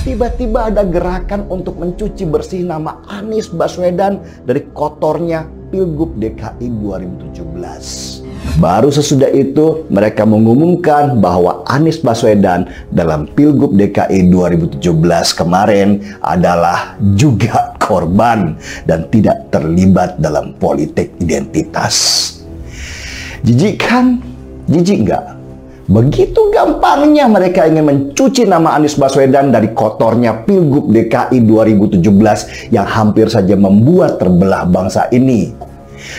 tiba-tiba ada gerakan untuk mencuci bersih nama Anies Baswedan dari kotornya Pilgub DKI 2017. Baru sesudah itu mereka mengumumkan bahwa Anies Baswedan dalam Pilgub DKI 2017 kemarin adalah juga korban dan tidak terlibat dalam politik identitas. Jijik kan? Jijik nggak? Begitu gampangnya mereka ingin mencuci nama Anies Baswedan dari kotornya Pilgub DKI 2017 yang hampir saja membuat terbelah bangsa ini.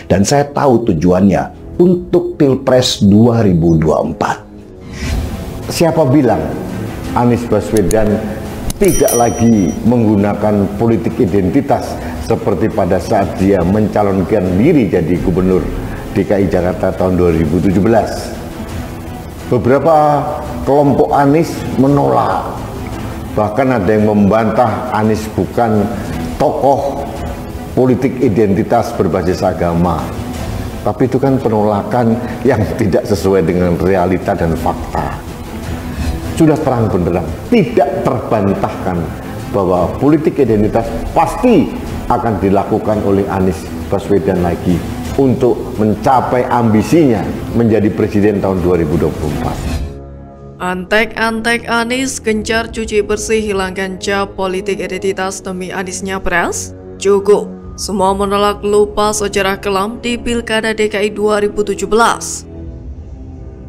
Dan saya tahu tujuannya untuk Pilpres 2024. Siapa bilang Anies Baswedan tidak lagi menggunakan politik identitas seperti pada saat dia mencalonkan diri jadi gubernur DKI Jakarta tahun 2017. Beberapa kelompok Anies menolak, bahkan ada yang membantah Anies bukan tokoh politik identitas berbasis agama. Tapi itu kan penolakan yang tidak sesuai dengan realita dan fakta. Sudah terang benderang, tidak terbantahkan bahwa politik identitas pasti akan dilakukan oleh Anies Baswedan lagi untuk mencapai ambisinya menjadi presiden tahun 2024. Antek-antek Anies gencar cuci bersih hilangkan cap politik identitas demi Anies nyapres? Cukup, semua menolak lupa sejarah kelam di Pilkada DKI 2017.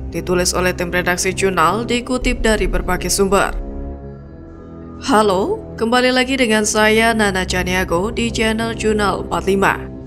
Ditulis oleh tim redaksi jurnal, dikutip dari berbagai sumber. Halo, kembali lagi dengan saya Nana Caniago di channel Jurnal 45.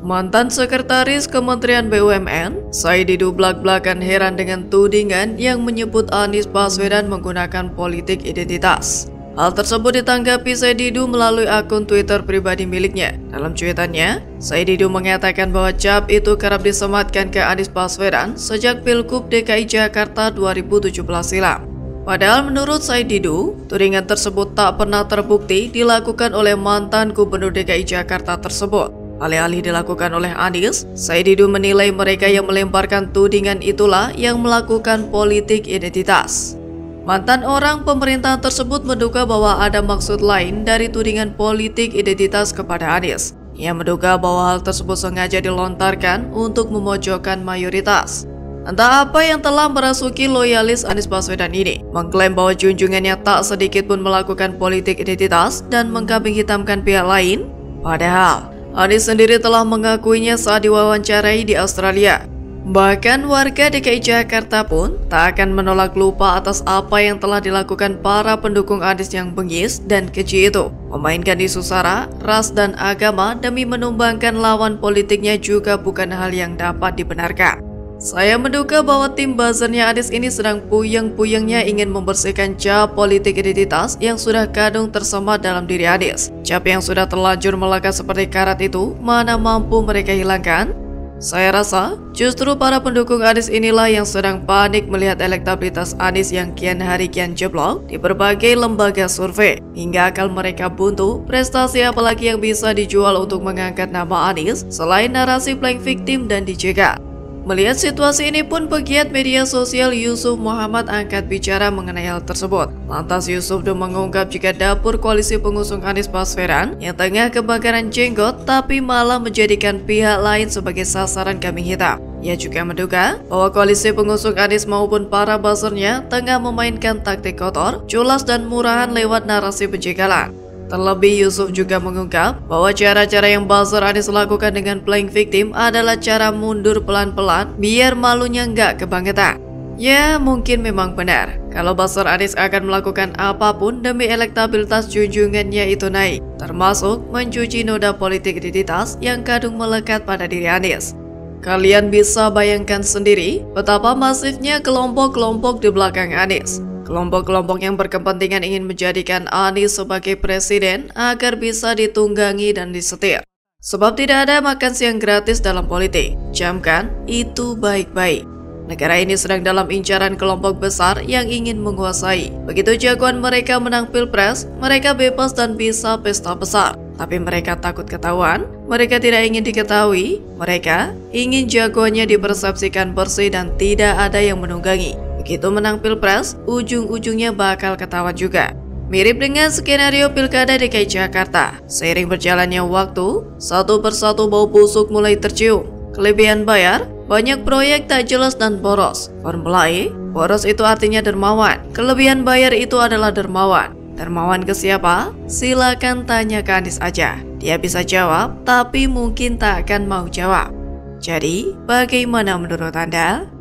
Mantan Sekretaris Kementerian BUMN, Said Didu belak-belakan heran dengan tudingan yang menyebut Anies Baswedan menggunakan politik identitas. Hal tersebut ditanggapi Said Didu melalui akun Twitter pribadi miliknya. Dalam cuitannya, Said Didu mengatakan bahwa cap itu kerap disematkan ke Anies Baswedan sejak Pilgub DKI Jakarta 2017 silam. Padahal menurut Said Didu, tudingan tersebut tak pernah terbukti dilakukan oleh mantan Gubernur DKI Jakarta tersebut. Alih-alih dilakukan oleh Anies, Said Didu menilai mereka yang melemparkan tudingan itulah yang melakukan politik identitas. Mantan orang pemerintahan tersebut menduga bahwa ada maksud lain dari tudingan politik identitas kepada Anies. Ia menduga bahwa hal tersebut sengaja dilontarkan untuk memojokkan mayoritas. Entah apa yang telah merasuki loyalis Anies Baswedan ini, mengklaim bahwa junjungannya tak sedikit pun melakukan politik identitas dan mengkambing hitamkan pihak lain. Padahal, Anies sendiri telah mengakuinya saat diwawancarai di Australia. Bahkan warga DKI Jakarta pun tak akan menolak lupa atas apa yang telah dilakukan para pendukung Anies yang bengis dan keji itu. Memainkan isu sara, ras dan agama demi menumbangkan lawan politiknya juga bukan hal yang dapat dibenarkan. Saya menduga bahwa tim buzzernya Anies ini sedang puyeng-puyengnya ingin membersihkan cap politik identitas yang sudah kadung tersemat dalam diri Anies. Cap yang sudah terlanjur melekat seperti karat itu, mana mampu mereka hilangkan? Saya rasa justru para pendukung Anies inilah yang sedang panik melihat elektabilitas Anies yang kian hari kian jeblok di berbagai lembaga survei. Hingga akal mereka buntu, prestasi apalagi yang bisa dijual untuk mengangkat nama Anies selain narasi playing victim dan dicegat. Melihat situasi ini pun pegiat media sosial Yusuf Muhammad angkat bicara mengenai hal tersebut. Lantas Yusuf mengungkap jika dapur koalisi pengusung Anies Baswedan yang tengah kebakaran jenggot tapi malah menjadikan pihak lain sebagai sasaran kambing hitam. Ia juga menduga bahwa koalisi pengusung Anies maupun para buzzernya tengah memainkan taktik kotor, culas dan murahan lewat narasi penjagalan. Terlebih Yusuf juga mengungkap bahwa cara-cara yang buzzer Anies lakukan dengan playing victim adalah cara mundur pelan-pelan biar malunya nggak kebangetan. Ya mungkin memang benar kalau buzzer Anies akan melakukan apapun demi elektabilitas junjungannya itu naik, termasuk mencuci noda politik identitas yang kadung melekat pada diri Anies. Kalian bisa bayangkan sendiri betapa masifnya kelompok-kelompok di belakang Anies. Kelompok-kelompok yang berkepentingan ingin menjadikan Anies sebagai presiden agar bisa ditunggangi dan disetir. Sebab tidak ada makan siang gratis dalam politik. Camkan itu baik-baik. Negara ini sedang dalam incaran kelompok besar yang ingin menguasai. Begitu jagoan mereka menang pilpres, mereka bebas dan bisa pesta besar. Tapi mereka takut ketahuan, mereka tidak ingin diketahui, mereka ingin jagoannya dipersepsikan bersih dan tidak ada yang menunggangi. begitu menang Pilpres, ujung-ujungnya bakal ketahuan juga. Mirip dengan skenario Pilkada DKI Jakarta, seiring berjalannya waktu, satu persatu bau busuk mulai tercium. Kelebihan bayar, banyak proyek tak jelas dan boros. Formula E, boros itu artinya dermawan. Kelebihan bayar itu adalah dermawan. Dermawan ke siapa? Silakan tanya ke Anies aja. Dia bisa jawab, tapi mungkin tak akan mau jawab. Jadi, bagaimana menurut Anda?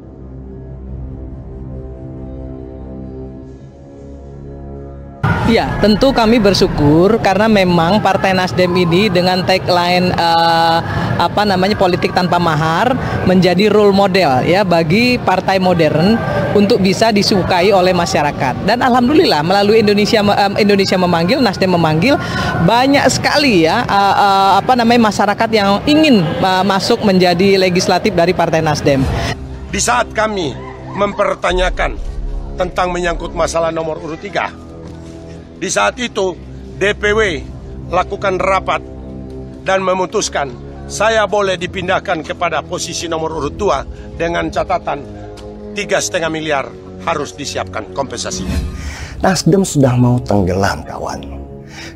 Ya, tentu kami bersyukur karena memang Partai Nasdem ini dengan tagline politik tanpa mahar menjadi role model ya bagi partai modern untuk bisa disukai oleh masyarakat. Dan alhamdulillah melalui Indonesia memanggil, Nasdem memanggil, banyak sekali ya masyarakat yang ingin masuk menjadi legislatif dari Partai Nasdem. Di saat kami mempertanyakan tentang menyangkut masalah nomor urut 3, di saat itu DPW lakukan rapat dan memutuskan saya boleh dipindahkan kepada posisi nomor urut 2 dengan catatan 3,5 miliar harus disiapkan kompensasinya. Nasdem sudah mau tenggelam, kawan.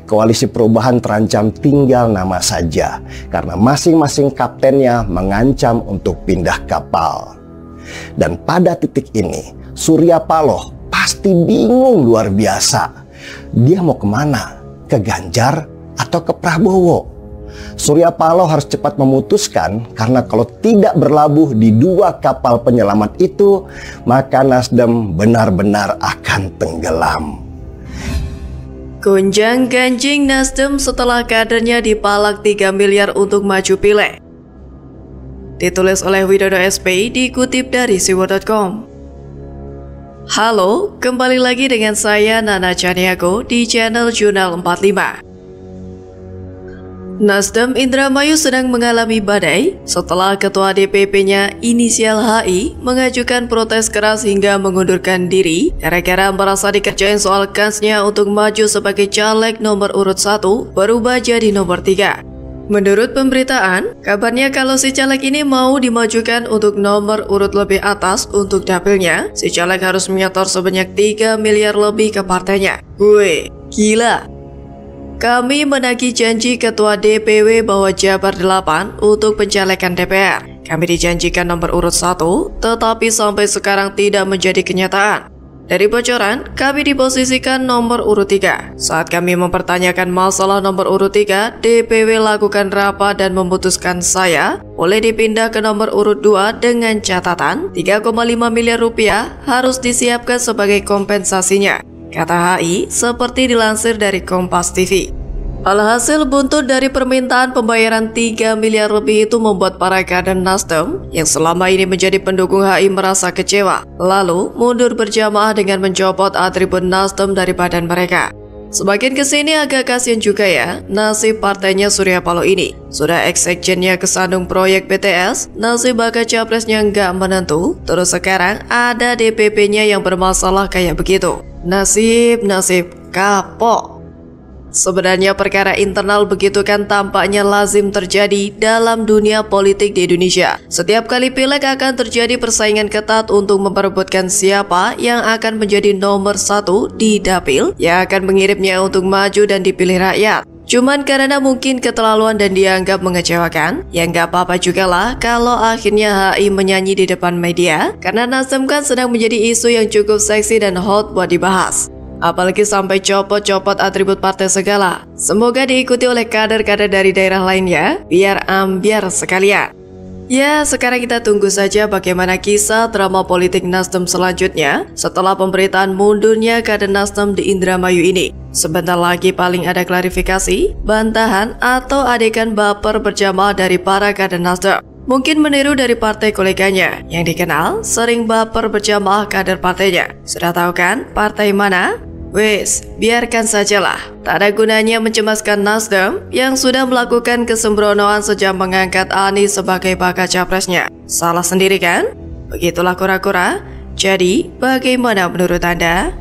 Koalisi perubahan terancam tinggal nama saja karena masing-masing kaptennya mengancam untuk pindah kapal. Dan pada titik ini Surya Paloh pasti bingung luar biasa. Dia mau kemana? Ke Ganjar atau ke Prabowo? Surya Paloh harus cepat memutuskan karena kalau tidak berlabuh di 2 kapal penyelamat itu, maka Nasdem benar-benar akan tenggelam. Gonjang-ganjing Nasdem setelah kadernya dipalak 3 miliar untuk maju pileg. Ditulis oleh Widodo SP, dikutip dari siwo.com. Halo, kembali lagi dengan saya Nana Chaniago di channel Jurnal 45. Nasdem Indramayu sedang mengalami badai setelah ketua DPP-nya inisial HI mengajukan protes keras hingga mengundurkan diri gara-gara merasa dikerjain soal kansnya untuk maju sebagai caleg nomor urut 1 berubah jadi nomor 3. Menurut pemberitaan, kabarnya kalau si caleg ini mau dimajukan untuk nomor urut lebih atas untuk dapilnya, si caleg harus menyetor sebanyak 3 miliar lebih ke partainya. Wih, gila. Kami menagih janji ketua DPW bahwa Jabar 8 untuk pencalekan DPR. Kami dijanjikan nomor urut 1, tetapi sampai sekarang tidak menjadi kenyataan. Dari bocoran, kami diposisikan nomor urut 3. Saat kami mempertanyakan masalah nomor urut 3, DPW lakukan rapat dan memutuskan saya boleh dipindah ke nomor urut 2 dengan catatan 3,5 miliar rupiah harus disiapkan sebagai kompensasinya, kata HI seperti dilansir dari Kompas TV. Alhasil buntut dari permintaan pembayaran 3 miliar lebih itu membuat para kader Nasdem yang selama ini menjadi pendukung HI merasa kecewa, lalu mundur berjamaah dengan mencopot atribut Nasdem dari badan mereka. Semakin kesini agak kasihan juga ya nasib partainya Surya Paloh ini. Sudah ex-sekjennya kesandung proyek BTS, nasib bakal capresnya nggak menentu, terus sekarang ada DPP-nya yang bermasalah kayak begitu. Nasib kapok. Sebenarnya perkara internal begitu kan tampaknya lazim terjadi dalam dunia politik di Indonesia. Setiap kali pileg akan terjadi persaingan ketat untuk memperebutkan siapa yang akan menjadi nomor 1 di dapil yang akan mengirimnya untuk maju dan dipilih rakyat. Cuman karena mungkin keterlaluan dan dianggap mengecewakan, ya nggak apa-apa juga lah kalau akhirnya HI menyanyi di depan media, karena Nasdem kan sedang menjadi isu yang cukup seksi dan hot buat dibahas. Apalagi sampai copot-copot atribut partai segala. Semoga diikuti oleh kader-kader dari daerah lainnya, biar ambiar sekalian. Ya, sekarang kita tunggu saja bagaimana kisah drama politik Nasdem selanjutnya setelah pemberitaan mundurnya kader Nasdem di Indramayu ini. Sebentar lagi paling ada klarifikasi, bantahan, atau adegan baper berjamaah dari para kader Nasdem. Mungkin meniru dari partai koleganya yang dikenal sering baper berjamaah kader partainya. Sudah tahu kan partai mana? Wes, biarkan sajalah. Tak ada gunanya mencemaskan Nasdem yang sudah melakukan kesembronoan sejak mengangkat Anies sebagai bakal capresnya. Salah sendiri kan? Begitulah kura-kura. Jadi, bagaimana menurut Anda?